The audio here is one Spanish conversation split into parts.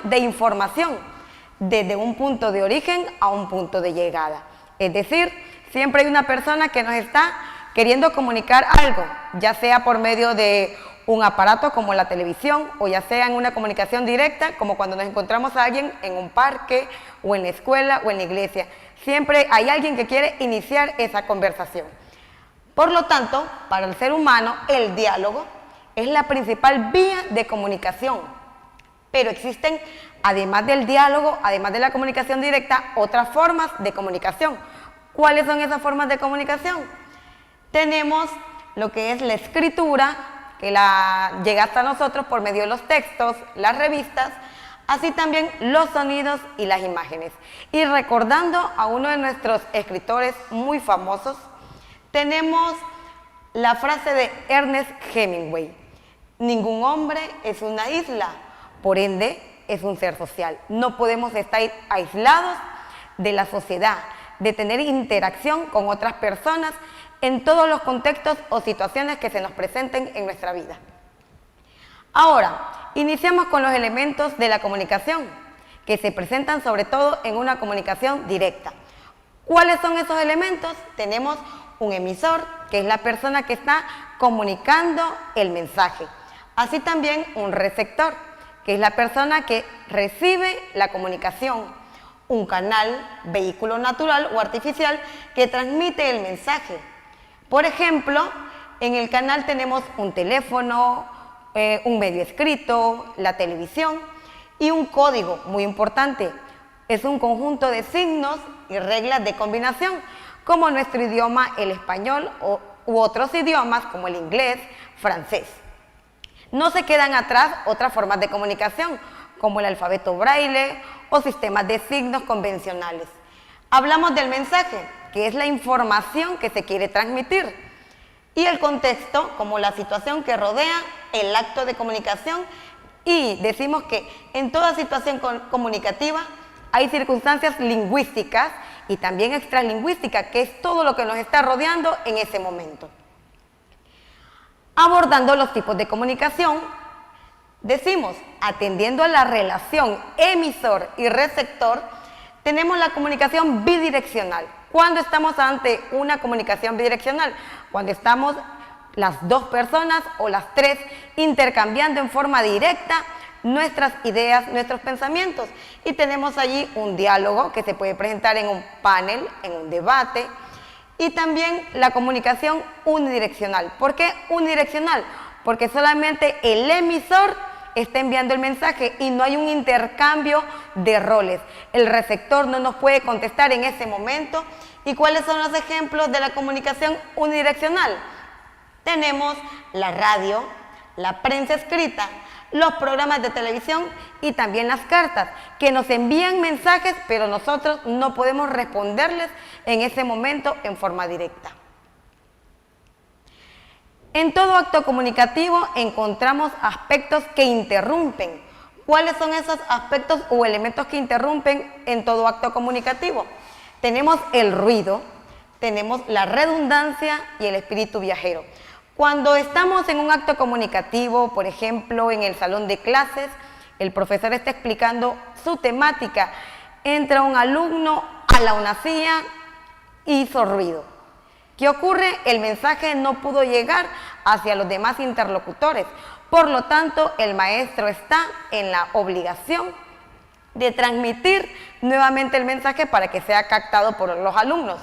de información desde un punto de origen a un punto de llegada. Es decir, siempre hay una persona que nos está queriendo comunicar algo, ya sea por medio de un aparato como la televisión o ya sea en una comunicación directa como cuando nos encontramos a alguien en un parque o en la escuela o en la iglesia. Siempre hay alguien que quiere iniciar esa conversación. Por lo tanto, para el ser humano, el diálogo es la principal vía de comunicación. Pero existen, además del diálogo, además de la comunicación directa, otras formas de comunicación. ¿Cuáles son esas formas de comunicación? Tenemos lo que es la escritura, que llega hasta nosotros por medio de los textos, las revistas, así también los sonidos y las imágenes. Y recordando a uno de nuestros escritores muy famosos, tenemos la frase de Ernest Hemingway: ningún hombre es una isla, por ende es un ser social. No podemos estar aislados de la sociedad, de tener interacción con otras personas en todos los contextos o situaciones que se nos presenten en nuestra vida. Ahora, iniciamos con los elementos de la comunicación, que se presentan sobre todo en una comunicación directa. ¿Cuáles son esos elementos? Tenemos un emisor, que es la persona que está comunicando el mensaje. Así también un receptor, que es la persona que recibe la comunicación. Un canal, vehículo natural o artificial, que transmite el mensaje. Por ejemplo, en el canal tenemos un teléfono, un medio escrito, la televisión y un código muy importante. Es un conjunto de signos y reglas de combinación, como nuestro idioma, el español u otros idiomas como el inglés, francés. No se quedan atrás otras formas de comunicación, como el alfabeto braille o sistemas de signos convencionales. Hablamos del mensaje, que es la información que se quiere transmitir, y el contexto, como la situación que rodea el acto de comunicación, y decimos que en toda situación comunicativa hay circunstancias lingüísticas y también extralingüísticas, que es todo lo que nos está rodeando en ese momento. Abordando los tipos de comunicación, decimos, atendiendo a la relación emisor y receptor, tenemos la comunicación bidireccional. ¿Cuándo estamos ante una comunicación bidireccional? Cuando estamos las dos personas o las tres intercambiando en forma directa nuestras ideas, nuestros pensamientos. Y tenemos allí un diálogo que se puede presentar en un panel, en un debate. Y también la comunicación unidireccional. ¿Por qué unidireccional? Porque solamente el emisor está enviando el mensaje y no hay un intercambio de roles. El receptor no nos puede contestar en ese momento. ¿Y cuáles son los ejemplos de la comunicación unidireccional? Tenemos la radio, la prensa escrita, los programas de televisión y también las cartas, que nos envían mensajes, pero nosotros no podemos responderles en ese momento en forma directa. En todo acto comunicativo encontramos aspectos que interrumpen. ¿Cuáles son esos aspectos o elementos que interrumpen en todo acto comunicativo? Tenemos el ruido, tenemos la redundancia y el espíritu viajero. Cuando estamos en un acto comunicativo, por ejemplo, en el salón de clases, el profesor está explicando su temática, entra un alumno a la UNACIA y hizo ruido. ¿Qué ocurre? El mensaje no pudo llegar hacia los demás interlocutores. Por lo tanto, el maestro está en la obligación de transmitir nuevamente el mensaje para que sea captado por los alumnos.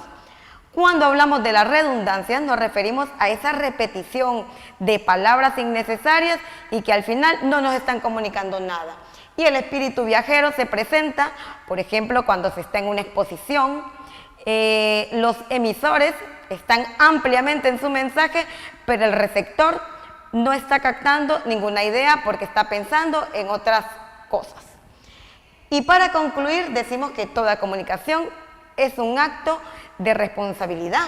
Cuando hablamos de la redundancia, nos referimos a esa repetición de palabras innecesarias y que al final no nos están comunicando nada. Y el espíritu viajero se presenta, por ejemplo, cuando se está en una exposición, los emisores están ampliamente en su mensaje, pero el receptor no está captando ninguna idea porque está pensando en otras cosas. Y para concluir, decimos que toda comunicación es un acto de responsabilidad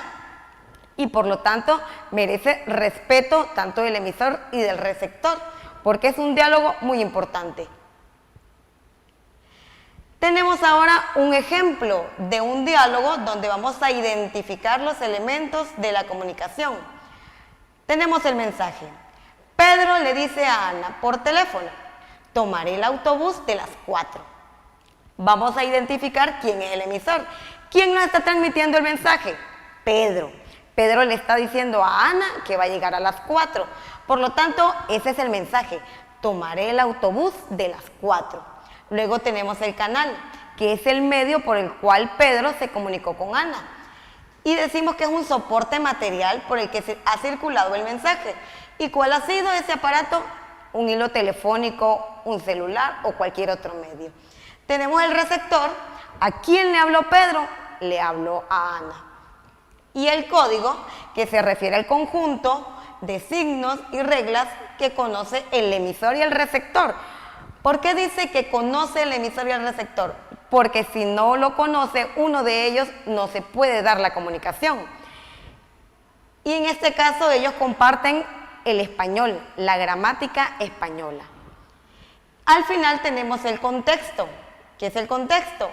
y por lo tanto merece respeto tanto del emisor y del receptor, porque es un diálogo muy importante. Tenemos ahora un ejemplo de un diálogo donde vamos a identificar los elementos de la comunicación. Tenemos el mensaje. Pedro le dice a Ana por teléfono: tomaré el autobús de las 4. Vamos a identificar quién es el emisor. ¿Quién nos está transmitiendo el mensaje? Pedro. Pedro le está diciendo a Ana que va a llegar a las 4. Por lo tanto, ese es el mensaje. Tomaré el autobús de las 4. Luego tenemos el canal, que es el medio por el cual Pedro se comunicó con Ana. Y decimos que es un soporte material por el que se ha circulado el mensaje. ¿Y cuál ha sido ese aparato? Un hilo telefónico, un celular o cualquier otro medio. Tenemos el receptor. ¿A quién le habló Pedro? Le habló a Ana. Y el código, que se refiere al conjunto de signos y reglas que conoce el emisor y el receptor. ¿Por qué dice que conoce el emisor y el receptor? Porque si no lo conoce uno de ellos, no se puede dar la comunicación. Y en este caso ellos comparten el español, la gramática española. Al final tenemos el contexto. ¿Qué es el contexto?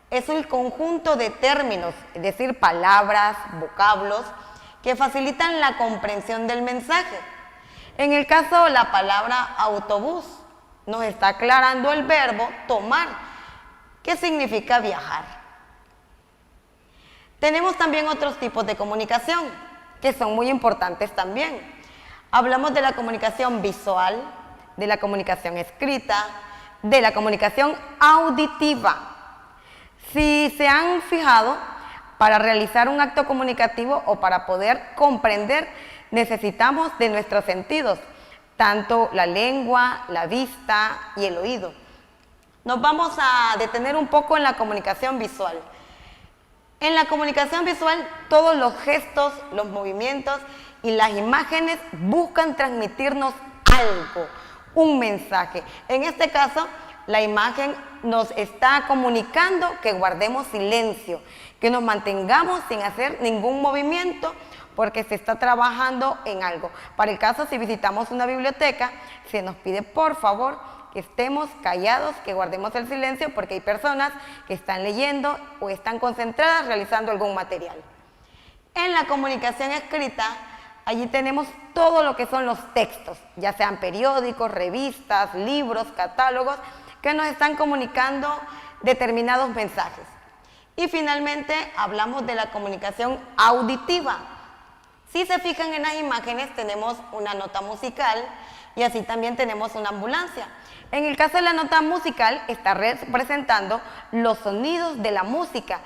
Es el conjunto de términos, es decir, palabras, vocablos, que facilitan la comprensión del mensaje. En el caso de la palabra autobús, nos está aclarando el verbo tomar, que significa viajar. Tenemos también otros tipos de comunicación, que son muy importantes también. Hablamos de la comunicación visual, de la comunicación escrita, de la comunicación auditiva. Si se han fijado, para realizar un acto comunicativo o para poder comprender, necesitamos de nuestros sentidos, tanto la lengua, la vista y el oído. Nos vamos a detener un poco en la comunicación visual. En la comunicación visual, todos los gestos, los movimientos y las imágenes buscan transmitirnos algo, un mensaje. En este caso, la imagen nos está comunicando que guardemos silencio, que nos mantengamos sin hacer ningún movimiento porque se está trabajando en algo. Para el caso, si visitamos una biblioteca, se nos pide por favor que estemos callados, que guardemos el silencio porque hay personas que están leyendo o están concentradas realizando algún material. En la comunicación escrita, allí tenemos todo lo que son los textos, ya sean periódicos, revistas, libros, catálogos, que nos están comunicando determinados mensajes. Y finalmente hablamos de la comunicación auditiva. Si se fijan en las imágenes, tenemos una nota musical y así también tenemos una ambulancia. En el caso de la nota musical, está representando los sonidos de la música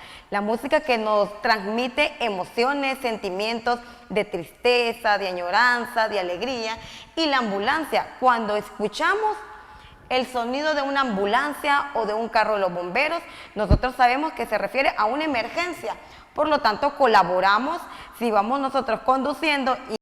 que nos transmite emociones, sentimientos de tristeza, de añoranza, de alegría. Y la ambulancia, cuando escuchamos el sonido de una ambulancia o de un carro de los bomberos, nosotros sabemos que se refiere a una emergencia. Por lo tanto, colaboramos si vamos nosotros conduciendo y